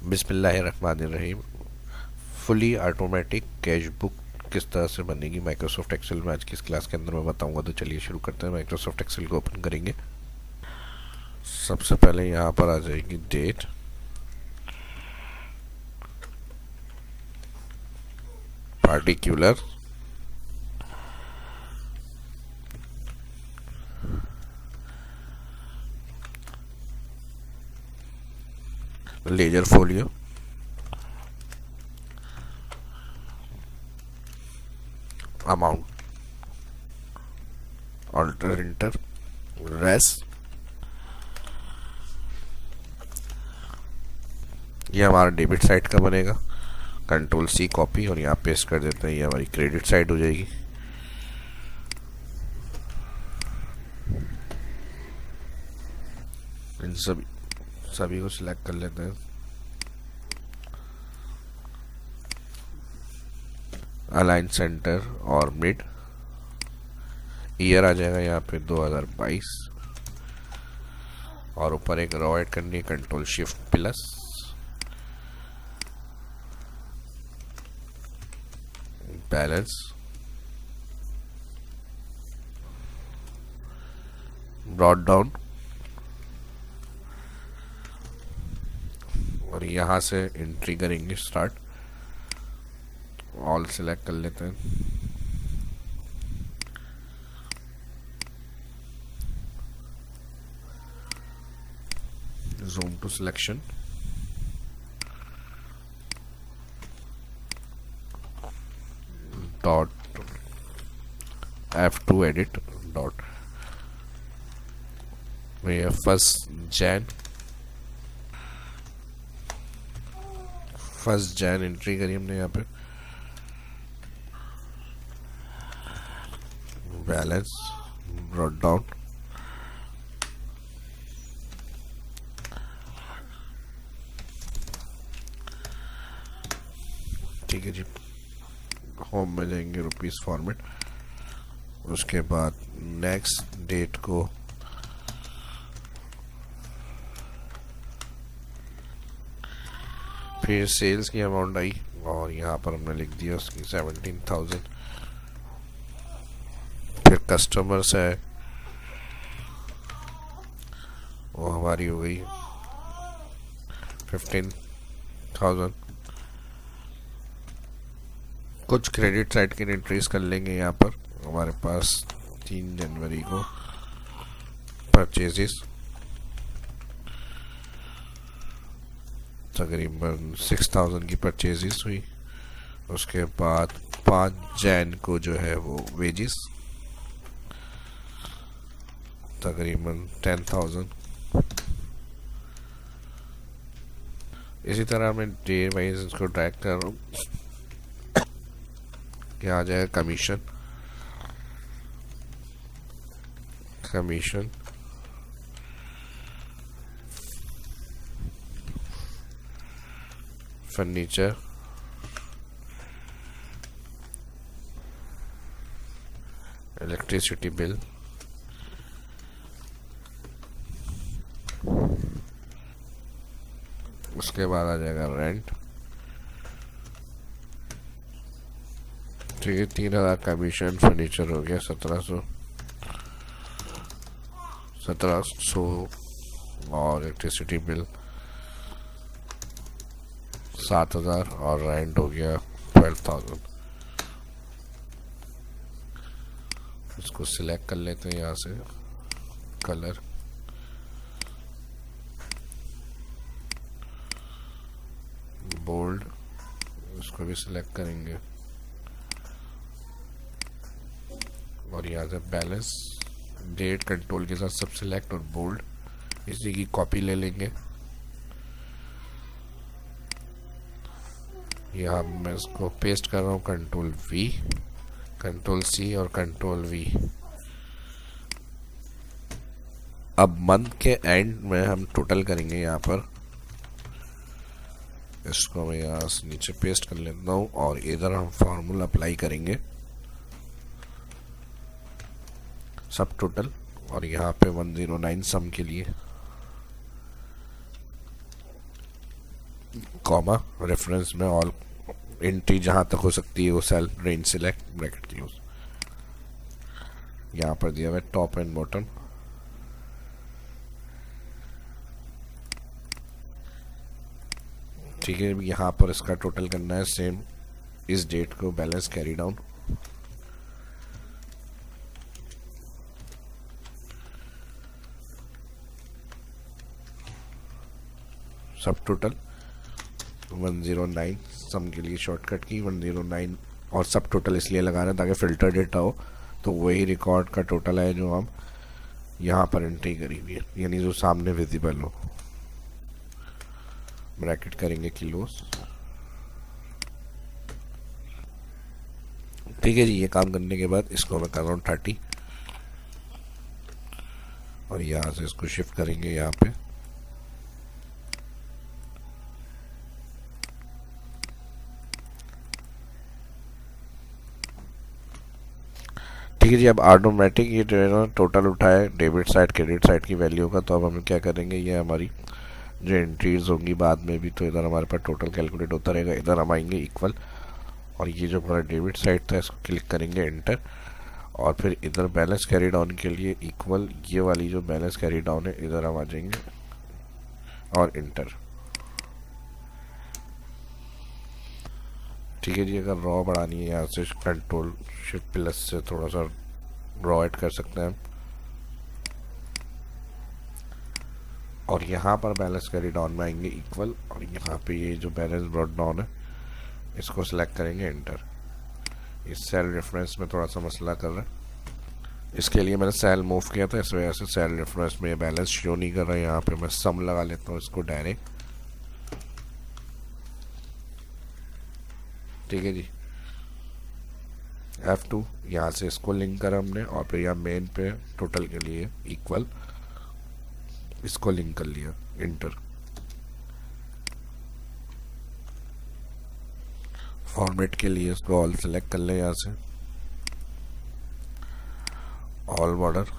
बिस्मिल्लाहिर्रहमानिर्रहीम। Fully automatic cash book किस तरह से बनेगी माइक्रोसॉफ्ट एक्सेल में, आज की इस क्लास के अंदर मैं बताऊंगा। तो चलिए शुरू करते हैं। माइक्रोसॉफ्ट एक्सेल को ओपन करेंगे। सबसे पहले यहाँ पर आ जाएगी date, particular, ledger folio, amount, alter interest. ये हमारा डेबिट साइड का बनेगा। कंट्रोल सी कॉपी और यहाँ पेस्ट कर देते हैं। ये हमारी क्रेडिट साइड हो जाएगी। इन सभी को सिलेक्ट कर लेते हैं। अलाइन सेंटर और मिड। ईयर आ जाएगा यहाँ पे 2022 और ऊपर एक रॉ ऐड करनी है, control shift plus. Balance, brought down और यहाँ से एंट्री करेंगे स्टार्ट। ऑल सिलेक्ट कर लेते हैं। Zoom to selection, dot F2 edit dot. First जैन एंट्री करी हमने यहाँ पे। बैलेंस, ब्रॉड डाउन, ठीक है जी। होम में जाएंगे, रुपीस फॉर्मेट। उसके बाद नेक्स्ट डेट को फिर सेल्स की अमाउंट आई और यहाँ पर हमने लिख दिया उसकी 17,000। फिर कस्टमर्स है, वो हमारी हो गई 15,000। कुछ क्रेडिट साइड की एंट्रीज कर लेंगे। यहाँ पर हमारे पास 3 जनवरी को परचेजेस तकरीबन 6,000 की परचेजेस हुई। उसके बाद 5 जैन को जो है वो वेजेस तकरीबन 10,000। इसी तरह मैं डे वाइज इसको ट्रैक कर रहा हूँ। क्या आ जाएगा, कमीशन, फर्नीचर, इलेक्ट्रिसिटी बिल, उसके बाद आ जाएगा रेंट। ठीक है, 3,000 कमीशन, फर्नीचर हो गया 1700 और इलेक्ट्रिसिटी बिल 7,000 और रेंट हो गया 12,000। इसको सिलेक्ट कर लेते हैं यहाँ से। कलर, बोल्ड, इसको भी सिलेक्ट करेंगे और यहाँ से बैलेंस, डेट, कंट्रोल के साथ सब सिलेक्ट और बोल्ड। इसी की कॉपी ले लेंगे। यहाँ मैं इसको पेस्ट कर रहा हूँ, कंट्रोल V, कंट्रोल C और कंट्रोल V। अब मंथ के एंड में हम टोटल करेंगे। यहाँ पर इसको मैं यहाँ से नीचे पेस्ट कर लेता हूँ और इधर हम फॉर्मूला अप्लाई करेंगे सब टोटल। और यहाँ पे 109 सम के लिए कॉमा, रेफरेंस में ऑल एंट्री जहाँ तक हो सकती है वो cell, range select, bracket use. यहाँ पर दिया हुआ है टॉप एंड बॉटम। ठीक है, यहाँ पर इसका टोटल करना है सेम, इस डेट को बैलेंस कैरी डाउन। सब टोटल 109, सम के लिए शॉर्टकट की 109, और सब टोटल इसलिए लगा रहे हैं ताकि फिल्टर डेटा हो तो वही रिकॉर्ड का टोटल है जो हम यहाँ पर एंट्री करी हुई है, यानी जो सामने विजिबल हो। ब्रैकेट करेंगे किलोस। ठीक है जी, ये काम करने के बाद इसको मैं कर रहा हूँ 30, और यहाँ से इसको शिफ्ट करेंगे यहाँ पे। ठीक है जी, अब ऑटोमेटिक ये जो है ना टोटल उठाए डेबिट साइड क्रेडिट साइड की वैल्यू का। तो अब हम क्या करेंगे, ये हमारी जो एंट्रीज होंगी बाद में भी, तो इधर हमारे पास टोटल कैलकुलेट होता रहेगा। इधर हम आएंगे इक्वल, और ये जो हमारा डेबिट साइड था इसको क्लिक करेंगे एंटर, और फिर इधर बैलेंस कैरी डाउन के लिए इक्वल, ये वाली जो बैलेंस कैरी डाउन है इधर हम आ जाएंगे और इंटर। ठीक है जी, अगर रॉ बढ़ानी है यहाँ से कंट्रोल शिफ्ट प्लस से थोड़ा सा रॉ ऐड कर सकते हैं हम, और यहाँ पर बैलेंस कैरी डाउन में आएंगे इक्वल, और यहाँ पे ये जो बैलेंस ब्रॉट डाउन है इसको सिलेक्ट करेंगे एंटर। इस सेल रेफरेंस में थोड़ा सा मसला कर रहा है, इसके लिए मैंने सेल मूव किया था, इस वजह से सेल रेफरेंस में ये बैलेंस शो नहीं कर रहा है। यहाँ पे मैं सम लगा लेता हूँ इसको डायरेक्ट। ठीक है जी, F2, यहाँ से इसको लिंक करा हमने, और फिर यहाँ मेन पे टोटल के लिए इक्वल, इसको लिंक कर लिया, इंटर। फॉर्मेट के लिए इसको ऑल सेलेक्ट कर लें यहाँ से, ऑल बॉर्डर,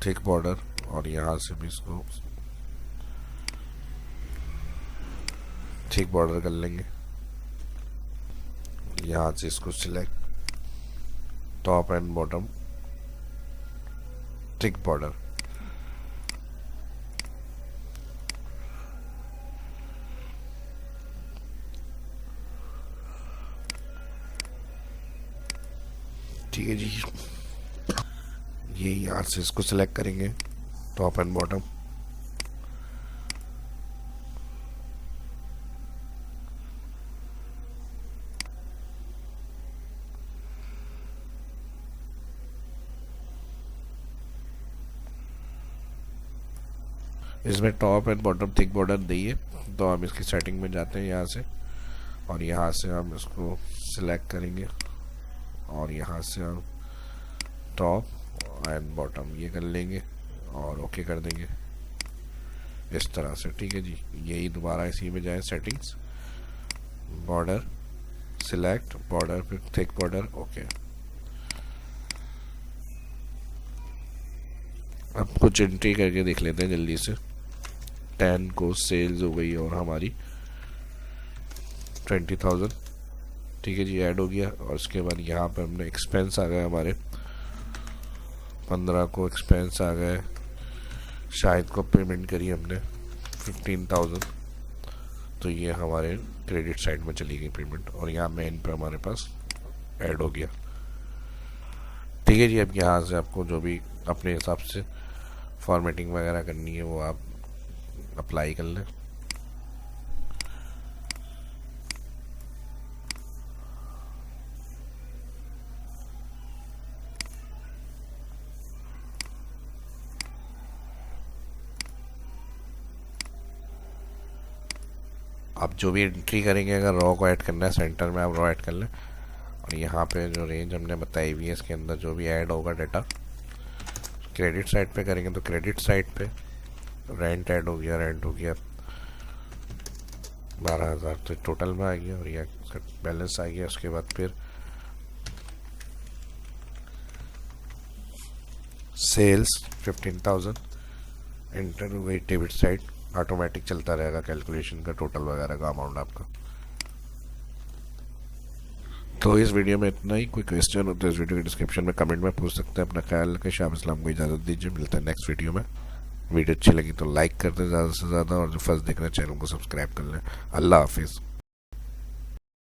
थिक बॉर्डर, और यहाँ से भी इसको थिक बॉर्डर कर लेंगे। यहाँ से इसको select, top and bottom, thick border. ठीक है जी, ये यहाँ से इसको सिलेक्ट करेंगे टॉप एंड बॉटम, इसमें top and bottom thick border दिए। तो हम इसकी सेटिंग में जाते हैं यहाँ से, और यहाँ से हम इसको सिलेक्ट करेंगे, और यहाँ से हम टॉप एंड बॉटम ये कर लेंगे और ओके कर देंगे इस तरह से। ठीक है जी, यही दोबारा इसी में जाए सेटिंग्स, बॉर्डर, सिलेक्ट बॉर्डर, फिर थिक बॉर्डर, ओके। अब कुछ एंट्री करके देख लेते हैं जल्दी से। 10 को सेल्स हो गई और हमारी 20,000। ठीक है जी, ऐड हो गया। और उसके बाद यहाँ पे हमने एक्सपेंस आ गए हमारे 15 को एक्सपेंस आ गए, शायद को पेमेंट करी हमने 15,000, तो ये हमारे क्रेडिट साइड में चली गई पेमेंट, और यहाँ मेन पे हमारे पास ऐड हो गया। ठीक है जी, अब यहाँ से आपको जो भी अपने हिसाब से फॉर्मेटिंग वगैरह करनी है वो आप अप्लाई कर लें। आप जो भी एंट्री करेंगे, अगर रॉ को ऐड करना है सेंटर में आप रॉ ऐड कर लें, और यहाँ पे जो रेंज हमने बताई हुई है इसके अंदर जो भी ऐड होगा डाटा, क्रेडिट साइड पे करेंगे तो क्रेडिट साइड पे रेंट ऐड हो गया, रेंट हो गया 12,000 तो टोटल में आ गया, और यह बैलेंस आ गया। उसके बाद फिर सेल्स 15,000 एंटर हो गई डेबिट साइड। ऑटोमेटिक चलता रहेगा कैलकुलेशन का टोटल वगैरह का अमाउंट आपका। तो इस वीडियो में इतना ही। कोई क्वेश्चन हो तो इस वीडियो के डिस्क्रिप्शन में कमेंट में पूछ सकते हैं। अपना ख्याल रखें। शाह इस्लाम को इजाज़त दीजिए। मिलता है नेक्स्ट वीडियो में। वीडियो अच्छी लगी तो लाइक कर दें ज़्यादा से ज़्यादा, और जो फर्स्ट देख रहे हैं चैनल को सब्सक्राइब कर लें। अल्लाह हाफिज़।